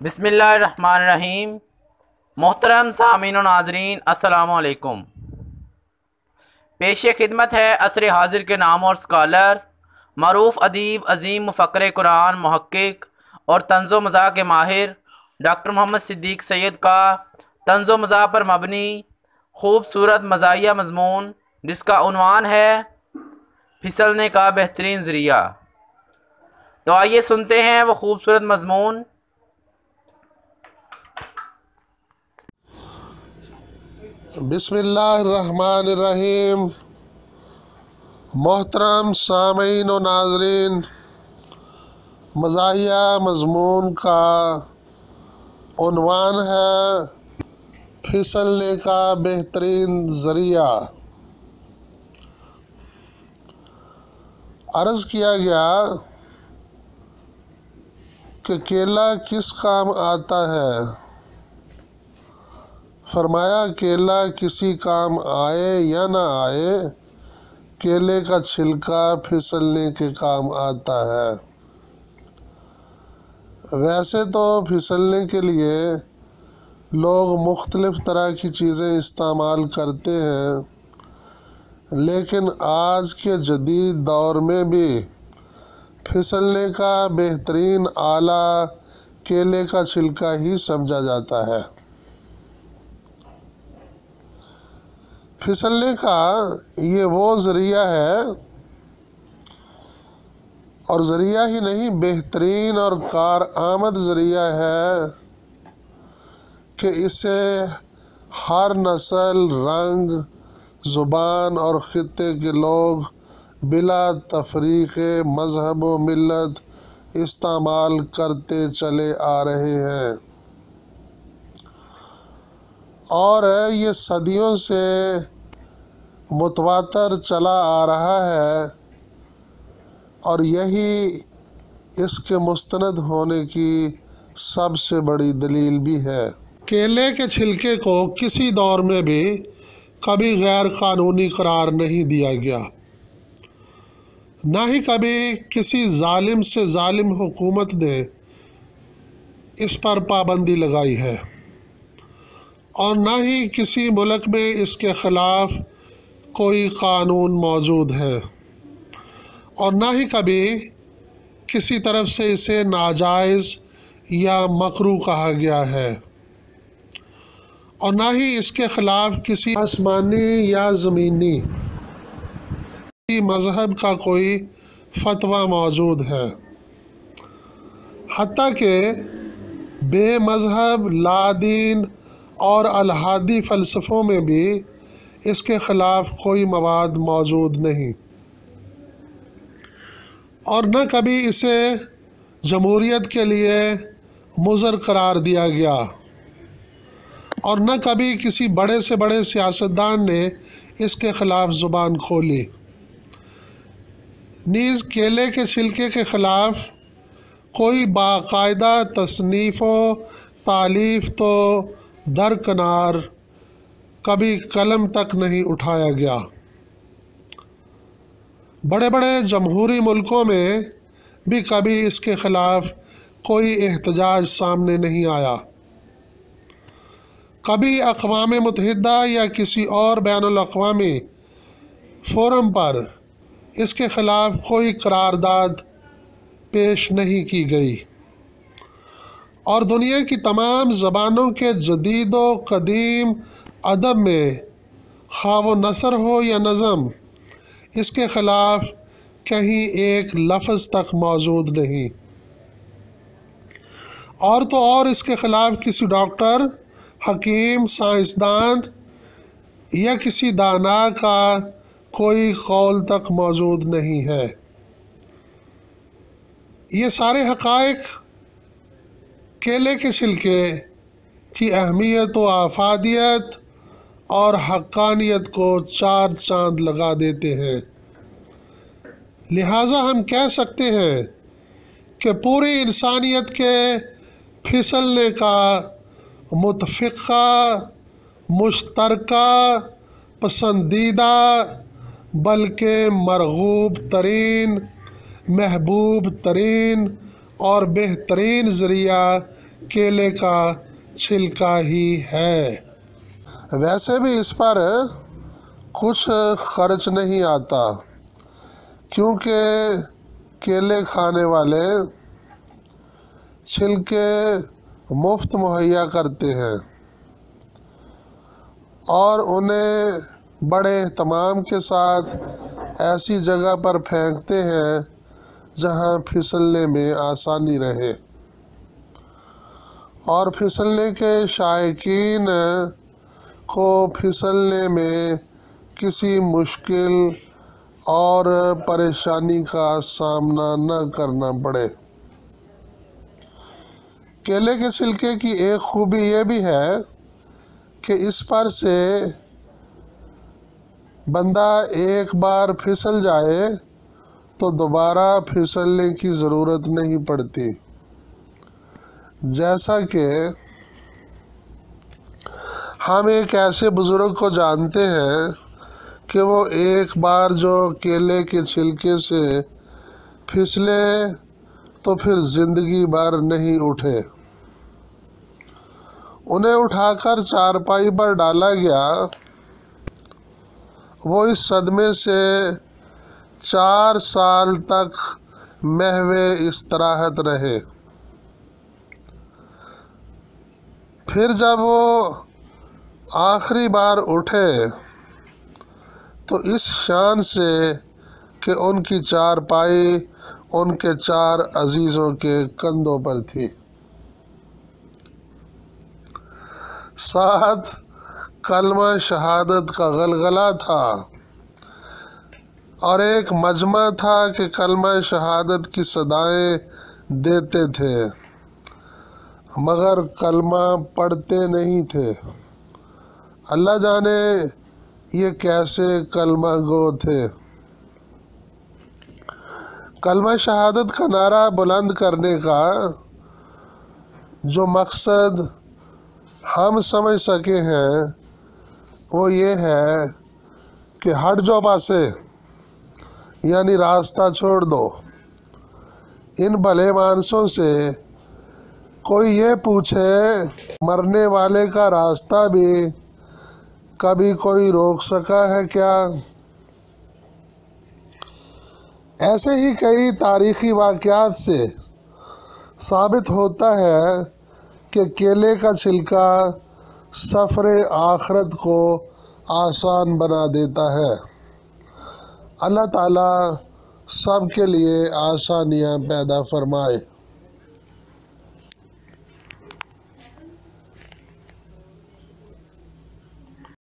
بسم اللہ الرحمن الرحیم۔ محترم سامعین و ناظرین، السلام علیکم۔ پیش خدمت ہے عصر حاضر کے نام اور اسکالر، معروف ادیب، عظیم مفکر قرآن، محقق اور طنز و مزاح کے ماہر ڈاکٹر محمد صدیق سید کا طنز و مزاح پر مبنی خوبصورت مزاحیہ مضمون، جس کا عنوان ہے پھسلنے کا بہترین ذریعہ۔ تو آئیے سنتے ہیں وہ خوبصورت مضمون۔ بسم اللہ الرحمن الرحیم۔ محترم سامعین و ناظرین، مزاحیہ مضمون کا عنوان ہے پھسلنے کا بہترین ذریعہ۔ عرض کیا گیا کہ کیلا کس کام آتا ہے؟ فرمایا کیلا کسی کام آئے یا نہ آئے، کیلے کا چھلکا پھسلنے کے کام آتا ہے۔ ویسے تو پھسلنے کے لیے لوگ مختلف طرح کی چیزیں استعمال کرتے ہیں، لیکن آج کے جدید دور میں بھی پھسلنے کا بہترین آلہ کیلے کا چھلکا ہی سمجھا جاتا ہے۔ پھسلنے کا یہ وہ ذریعہ ہے، اور ذریعہ ہی نہیں بہترین اور کارآمد ذریعہ ہے کہ اسے ہر نسل، رنگ، زبان اور خطے کے لوگ بلا تفریق مذہب و ملت استعمال کرتے چلے آ رہے ہیں، اور یہ صدیوں سے متواتر چلا آ رہا ہے، اور یہی اس کے مستند ہونے کی سب سے بڑی دلیل بھی ہے۔ کیلے کے چھلکے کو کسی دور میں بھی کبھی غیر قانونی قرار نہیں دیا گیا، نہ ہی کبھی کسی ظالم سے ظالم حکومت نے اس پر پابندی لگائی ہے، اور نہ ہی کسی ملک میں اس کے خلاف کوئی قانون موجود ہے، اور نہ ہی کبھی کسی طرف سے اسے ناجائز یا مکروہ کہا گیا ہے، اور نہ ہی اس کے خلاف کسی آسمانی یا زمینی مذہب کا کوئی فتویٰ موجود ہے۔ حتیٰ کہ بے مذہب، لا دین اور الحادی فلسفوں میں بھی اس کے خلاف کوئی مواد موجود نہیں، اور نہ کبھی اسے جمہوریت کے لیے مضر قرار دیا گیا، اور نہ کبھی کسی بڑے سے بڑے سیاستدان نے اس کے خلاف زبان کھولی۔ نیز کیلے کے چھلکے کے خلاف کوئی باقاعدہ تصنیف و تالیف تو درکنار کبھی قلم تک نہیں اٹھایا گیا۔ بڑے بڑے جمہوری ملکوں میں بھی کبھی اس کے خلاف کوئی احتجاج سامنے نہیں آیا۔ کبھی اقوام متحدہ یا کسی اور بین الاقوامی فورم پر اس کے خلاف کوئی قرارداد پیش نہیں کی گئی، اور دنیا کی تمام زبانوں کے جدید و قدیم ادب میں خواہ و نثر ہو یا نظم، اس کے خلاف کہیں ایک لفظ تک موجود نہیں، اور تو اور اس کے خلاف کسی ڈاکٹر، حکیم، سائنسدان یا کسی دانا کا کوئی قول تک موجود نہیں ہے۔ یہ سارے حقائق کیلے کے چھلکے کی اہمیت و افادیت اور حقانیت کو چار چاند لگا دیتے ہیں۔ لہٰذا ہم کہہ سکتے ہیں کہ پوری انسانیت کے پھسلنے کا متفقہ، مشترکہ، پسندیدہ، بلکہ مرغوب ترین، محبوب ترین اور بہترین ذریعہ کیلے کا چھلکا ہی ہے۔ ویسے بھی اس پر کچھ خرچ نہیں آتا، کیونکہ کیلے کھانے والے چھلکے مفت مہیا کرتے ہیں اور انہیں بڑے اہتمام کے ساتھ ایسی جگہ پر پھینکتے ہیں جہاں پھسلنے میں آسانی رہے، اور پھسلنے کے شائقین کو پھسلنے میں کسی مشکل اور پریشانی کا سامنا نہ کرنا پڑے۔ کیلے کے چھلکے کی ایک خوبی یہ بھی ہے کہ اس پر سے بندہ ایک بار پھسل جائے تو دوبارہ پھسلنے کی ضرورت نہیں پڑتی، جیسا کہ ہم ایک ایسے بزرگ کو جانتے ہیں کہ وہ ایک بار جو کیلے کے چھلکے سے پھسلے تو پھر زندگی بھر نہیں اٹھے۔ انہیں اٹھا کر چارپائی پر ڈالا گیا، وہ اس صدمے سے 4 سال تک محو استراحت رہے۔ پھر جب وہ آخری بار اٹھے تو اس شان سے کہ ان کی چارپائی ان کے 4 عزیزوں کے کندھوں پر تھی، ساتھ کلمہ شہادت کا غلغلہ تھا اور ایک مجمع تھا کہ کلمہ شہادت کی صدائیں دیتے تھے مگر کلمہ پڑھتے نہیں تھے۔ اللہ جانے یہ کیسے کلمہ گو تھے۔ کلمہ شہادت کا نعرہ بلند کرنے کا جو مقصد ہم سمجھ سکے ہیں وہ یہ ہے کہ ہٹ جاؤ پاسے، یعنی راستہ چھوڑ دو۔ ان بھلے مانسوں سے کوئی یہ پوچھے مرنے والے کا راستہ بھی کبھی کوئی روک سکا ہے کیا؟ ایسے ہی کئی تاریخی واقعات سے ثابت ہوتا ہے کہ کیلے کا چھلکا سفر آخرت کو آسان بنا دیتا ہے۔ اللہ تعالیٰ سب کے لیے آسانیاں پیدا فرمائے۔